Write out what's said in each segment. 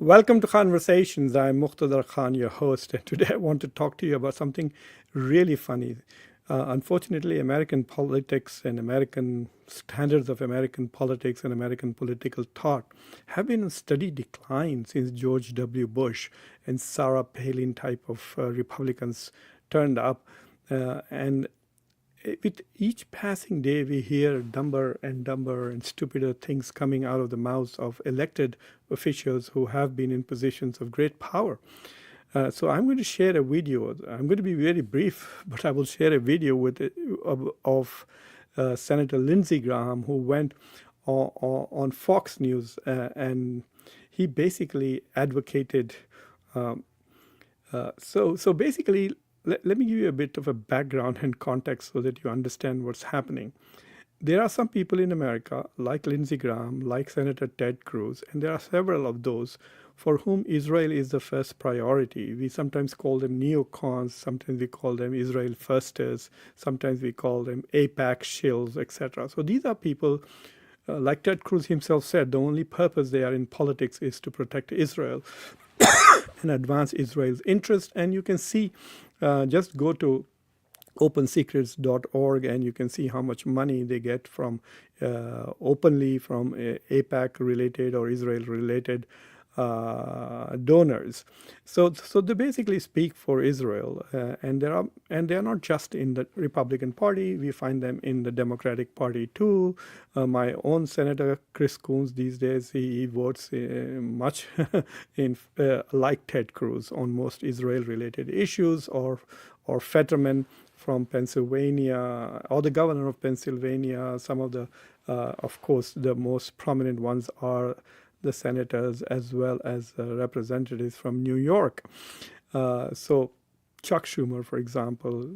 Welcome to Conversations. I'm Muqtadar Khan, your host, and today I want to talk to you about something really funny. Unfortunately, American politics and American standards of American politics and American political thought have been in steady decline since George W. Bush and Sarah Palin type of Republicans turned up. And with each passing day, we hear dumber and stupider things coming out of the mouths of elected officials who have been in positions of great power. So I'm going to share a video. I'm going to be very brief, but I will share a video of Senator Lindsey Graham, who went on Fox News, and he basically advocated. So basically, let me give you a bit of a background and context so that you understand what's happening. There are some people in America, like Lindsey Graham, like Senator Ted Cruz, and there are several of those for whom Israel is the first priority. We sometimes call them neocons, sometimes we call them Israel firsters, sometimes we call them AIPAC shills, etc. So these are people, like Ted Cruz himself said, the only purpose they are in politics is to protect Israel and advance Israel's interest. And you can see, just go to opensecrets.org and you can see how much money they get from openly from AIPAC related or Israel related donors. So they basically speak for Israel, and they are not just in the Republican Party. We find them in the Democratic Party too. My own Senator Chris Coons these days, he votes much in like Ted Cruz on most Israel-related issues, or Fetterman from Pennsylvania, or the governor of Pennsylvania. Some of the, of course, the most prominent ones are the senators as well as representatives from New York. So Chuck Schumer, for example,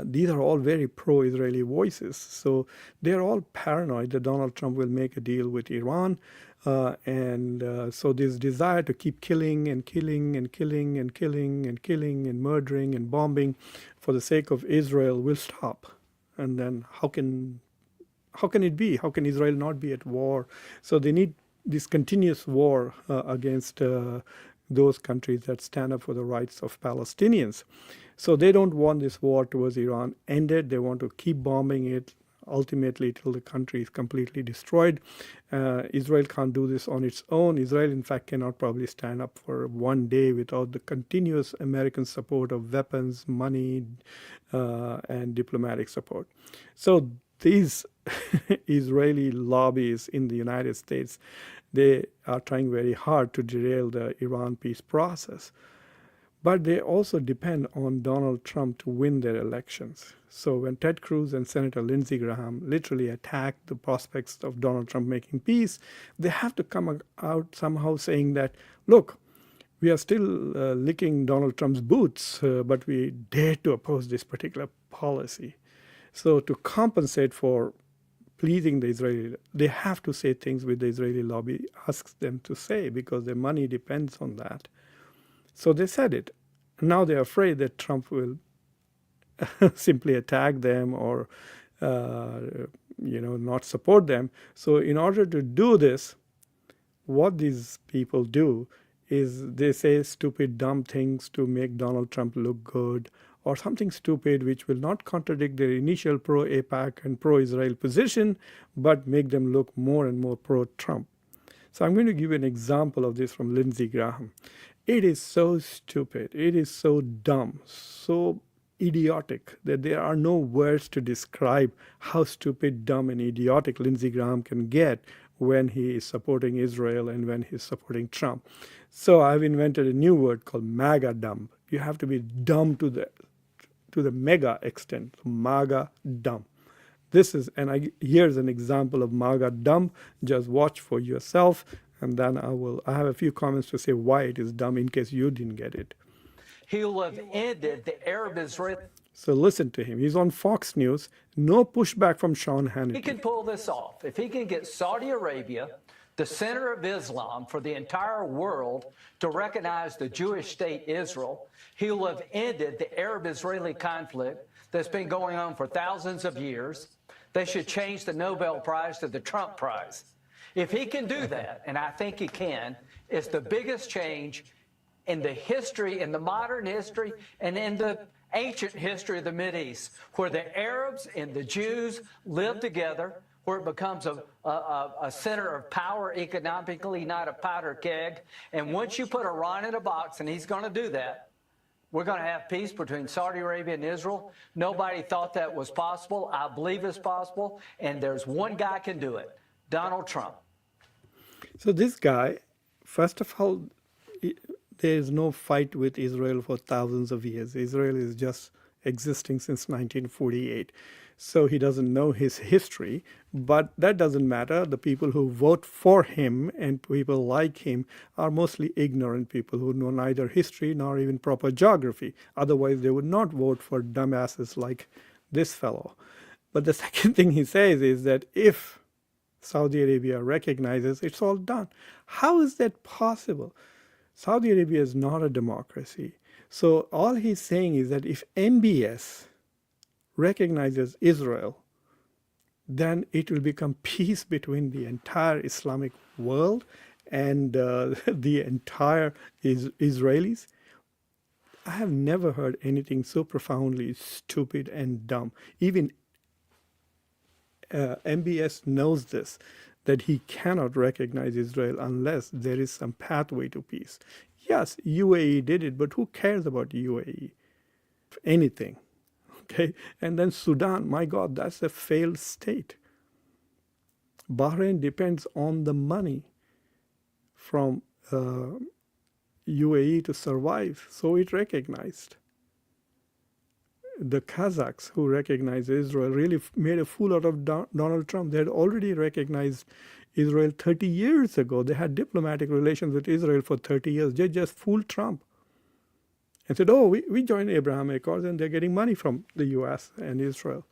these are all very pro-Israeli voices. So they're all paranoid that Donald Trump will make a deal with Iran. So this desire to keep killing and murdering and bombing for the sake of Israel will stop. And then how can it be? How can Israel not be at war? So they need this continuous war against those countries that stand up for the rights of Palestinians. So they don't want this war towards Iran ended. They want to keep bombing it ultimately till the country is completely destroyed. Israel can't do this on its own. Israel, in fact, cannot probably stand up for one day without the continuous American support of weapons, money, and diplomatic support. So these Israeli lobbies in the United States, they are trying very hard to derail the Iran peace process. But they also depend on Donald Trump to win their elections. So when Ted Cruz and Senator Lindsey Graham literally attack the prospects of Donald Trump making peace, they have to come out somehow saying that, look, we are still licking Donald Trump's boots, but we dare to oppose this particular policy. So to compensate for pleasing the Israeli, they have to say things which the Israeli lobby asks them to say because their money depends on that. So they said it. Now they're afraid that Trump will simply attack them or not support them. So in order to do this, what these people do is they say stupid, dumb things to make Donald Trump look good, or something stupid which will not contradict their initial pro-AIPAC and pro-Israel position, but make them look more and more pro-Trump. So I'm going to give you an example of this from Lindsey Graham. It is so stupid, it is so dumb, so idiotic that there are no words to describe how stupid, dumb, and idiotic Lindsey Graham can get when he is supporting Israel and when he's supporting Trump. So I've invented a new word called MAGADUMB. You have to be dumb to the mega extent, MAGADUMB. Here's an example of MAGADUMB. Just watch for yourself, and then I have a few comments to say why it is dumb in case you didn't get it. He will have ended the Arab-Israeli. So listen to him. He's on Fox News. No pushback from Sean Hannity. He can pull this off. If he can get Saudi Arabia, the center of Islam for the entire world, to recognize the Jewish state Israel, he will have ended the Arab-Israeli conflict that's been going on for thousands of years. They should change the Nobel Prize to the Trump Prize. If he can do that, and I think he can, is the biggest change in the history, in the modern history, and in the ancient history of the Mideast, where the Arabs and the Jews live together, where it becomes a center of power economically, not a powder keg. And once you put Iran in a box, and he's going to do that, we're going to have peace between Saudi Arabia and Israel. Nobody thought that was possible. I believe it's possible. And there's one guy can do it, Donald Trump. So this guy, first of all, there is no fight with Israel for thousands of years. Israel is just existing since 1948. So he doesn't know his history, but that doesn't matter. The people who vote for him and people like him are mostly ignorant people who know neither history nor even proper geography. Otherwise, they would not vote for dumbasses like this fellow. But the second thing he says is that if Saudi Arabia recognizes, it's all done. How is that possible? Saudi Arabia is not a democracy. So all he's saying is that if MBS recognizes Israel, then it will become peace between the entire Islamic world and the entire Israelis. I have never heard anything so profoundly stupid and dumb. Even MBS knows this, that he cannot recognize Israel unless there is some pathway to peace. Yes, UAE did it, but who cares about UAE? If anything. Okay? And then Sudan, my God, that's a failed state. Bahrain depends on the money from UAE to survive, so it recognized. The Kazakhs, who recognize Israel, really made a fool out of Donald Trump. They had already recognized Israel 30 years ago. They had diplomatic relations with Israel for 30 years. They just fooled Trump and said, oh, we joined Abraham Accords, and they're getting money from the US and Israel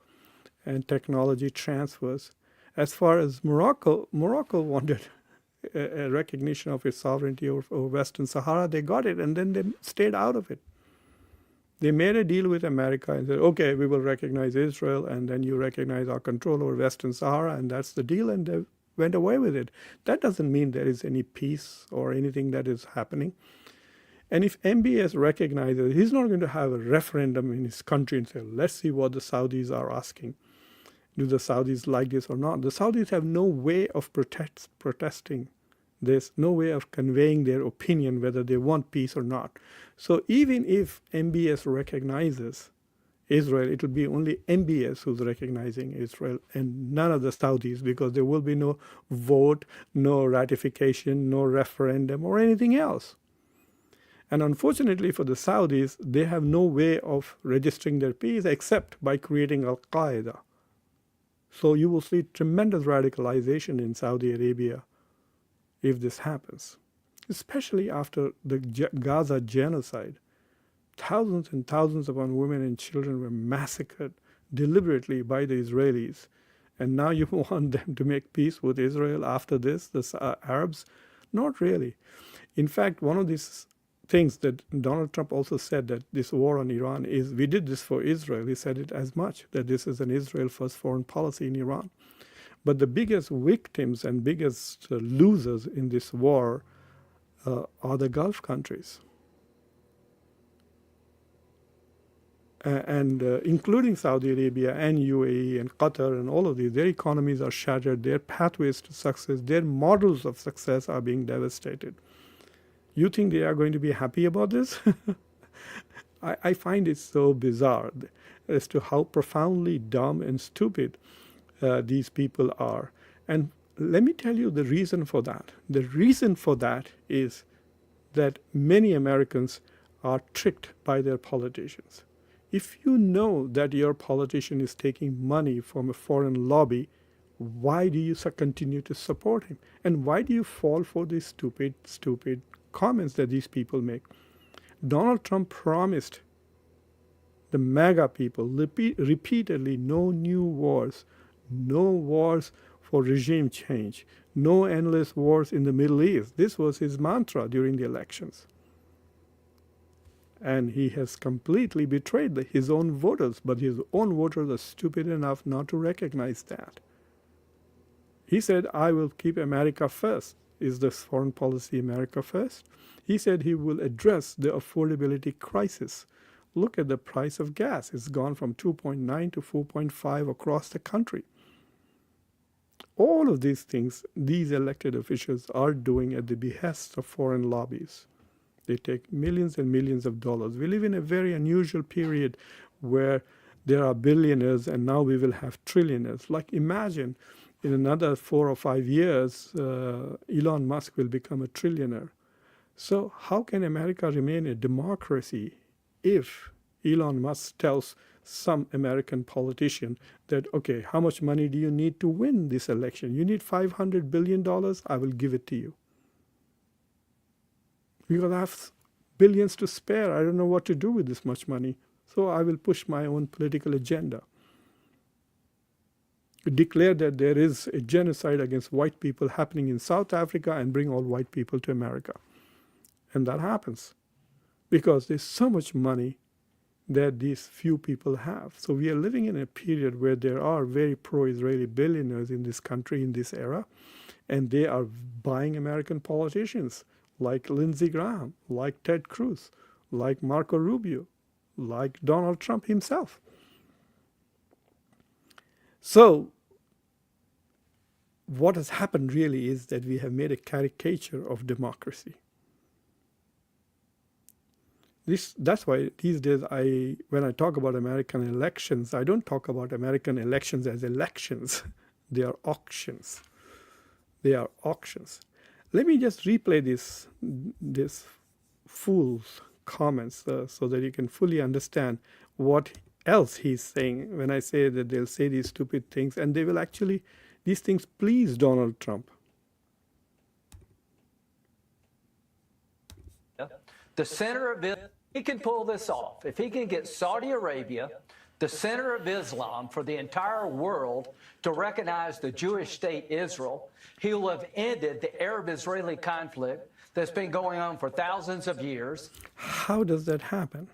and technology transfers. As far as Morocco wanted a recognition of its sovereignty over Western Sahara. They got it, and then they stayed out of it. They made a deal with America and said, okay, we will recognize Israel, and then you recognize our control over Western Sahara, and that's the deal, and they went away with it. That doesn't mean there is any peace or anything that is happening. And if MBS recognizes, he's not going to have a referendum in his country and say, let's see what the Saudis are asking. Do the Saudis like this or not? The Saudis have no way of protesting this, no way of conveying their opinion whether they want peace or not. So even if MBS recognizes Israel, it will be only MBS who's recognizing Israel and none of the Saudis, because there will be no vote, no ratification, no referendum or anything else. And unfortunately for the Saudis, they have no way of registering their peace except by creating Al-Qaeda. So you will see tremendous radicalization in Saudi Arabia if this happens, especially after the Gaza genocide. Thousands and thousands upon women and children were massacred deliberately by the Israelis. And now you want them to make peace with Israel after this, the Arabs? Not really. In fact, one of these things that Donald Trump also said, that this war on Iran is, we did this for Israel. He said it as much, that this is an Israel first foreign policy in Iran. But the biggest victims and biggest losers in this war are the Gulf countries. And including Saudi Arabia and UAE and Qatar and all of these, their economies are shattered, their pathways to success, their models of success are being devastated. You think they are going to be happy about this? I find it so bizarre as to how profoundly dumb and stupid these people are. And let me tell you the reason for that. The reason for that is that many Americans are tricked by their politicians. If you know that your politician is taking money from a foreign lobby, why do you continue to support him? And why do you fall for these stupid comments that these people make? Donald Trump promised the MAGA people repeatedly no new wars, no wars for regime change, no endless wars in the Middle East. This was his mantra during the elections. And he has completely betrayed his own voters, but his own voters are stupid enough not to recognize that. He said, I will keep America first. Is this foreign policy America first? He said he will address the affordability crisis. Look at the price of gas. It's gone from 2.9 to 4.5 across the country. All of these things, these elected officials are doing at the behest of foreign lobbies. They take millions and millions of dollars. We live in a very unusual period where there are billionaires and now we will have trillionaires. Like imagine in another 4 or 5 years, Elon Musk will become a trillionaire. So how can America remain a democracy if Elon Musk tells some American politician that, okay, how much money do you need to win this election? You need $500 billion? I will give it to you. Because I have billions to spare. I don't know what to do with this much money. So I will push my own political agenda. Declare that there is a genocide against white people happening in South Africa and bring all white people to America. And that happens because there's so much money that these few people have. So we are living in a period where there are very pro-Israeli billionaires in this country in this era, and they are buying American politicians like Lindsey Graham, like Ted Cruz, like Marco Rubio, like Donald Trump himself. So what has happened really is that we have made a caricature of democracy. That's why these days when I talk about American elections, I don't talk about American elections as elections. They are auctions. They are auctions. Let me just replay this fool's comments so that you can fully understand what else he's saying when I say that they'll say these stupid things and they will actually, these things please Donald Trump. The center of it, he can pull this off. If he can get Saudi Arabia, the center of Islam for the entire world, to recognize the Jewish state Israel, he will have ended the Arab-Israeli conflict that's been going on for thousands of years. How does that happen?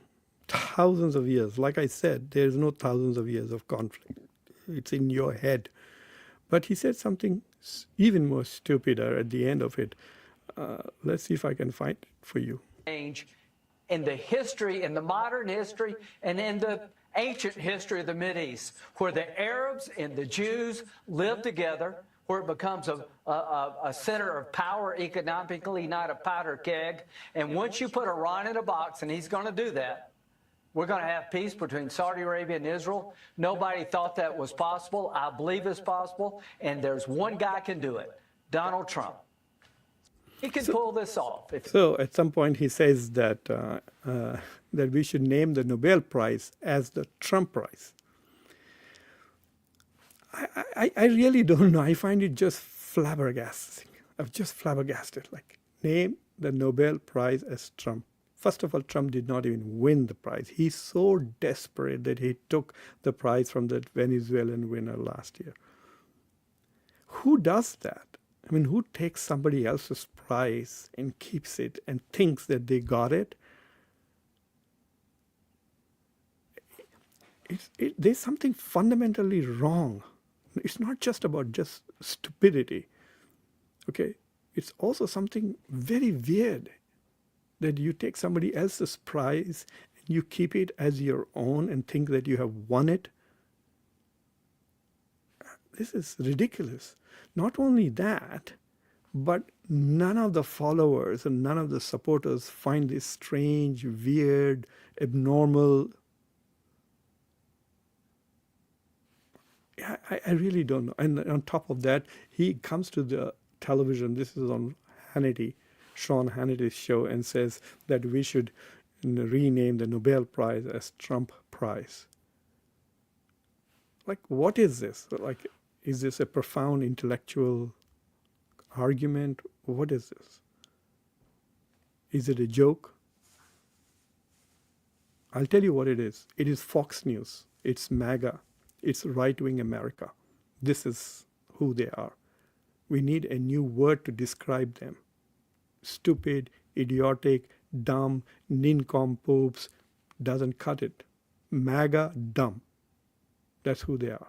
Thousands of years. Like I said, there's no thousands of years of conflict. It's in your head. But he said something even more stupider at the end of it. Let's see if I can find it for you. Change in the history, in the modern history, and in the ancient history of the Mideast, where the Arabs and the Jews live together, where it becomes a center of power economically, not a powder keg. And once you put Iran in a box, and he's going to do that, we're going to have peace between Saudi Arabia and Israel. Nobody thought that was possible. I believe it's possible. And there's one guy can do it, Donald Trump. He can pull this off. So at some point he says that that we should name the Nobel Prize as the Trump Prize. I really don't know. I find it just flabbergasting. I'm just flabbergasted. Like, name the Nobel Prize as Trump. First of all, Trump did not even win the prize. He's so desperate that he took the prize from that Venezuelan winner last year. Who does that? I mean, who takes somebody else's prize and keeps it and thinks that they got it? There's something fundamentally wrong. It's not just about just stupidity. Okay? It's also something very weird that you take somebody else's prize and you keep it as your own and think that you have won it. This is ridiculous. Not only that, but none of the followers and none of the supporters find this strange, weird, abnormal. I really don't know. And on top of that, he comes to the television, this is on Hannity, Sean Hannity's show, and says that we should rename the Nobel Prize as Trump Prize. Like, what is this? Like, is this a profound intellectual argument? What is this? Is it a joke? I'll tell you what it is. It is Fox News. It's MAGA. It's right-wing America. This is who they are. We need a new word to describe them. Stupid, idiotic, dumb, nincompoops, doesn't cut it. MAGA dumb. That's who they are.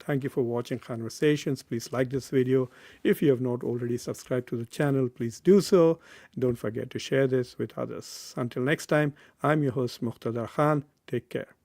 Thank you for watching Conversations. Please like this video. If you have not already subscribed to the channel, please do so. Don't forget to share this with others. Until next time, I'm your host Muqtadar Khan. Take care.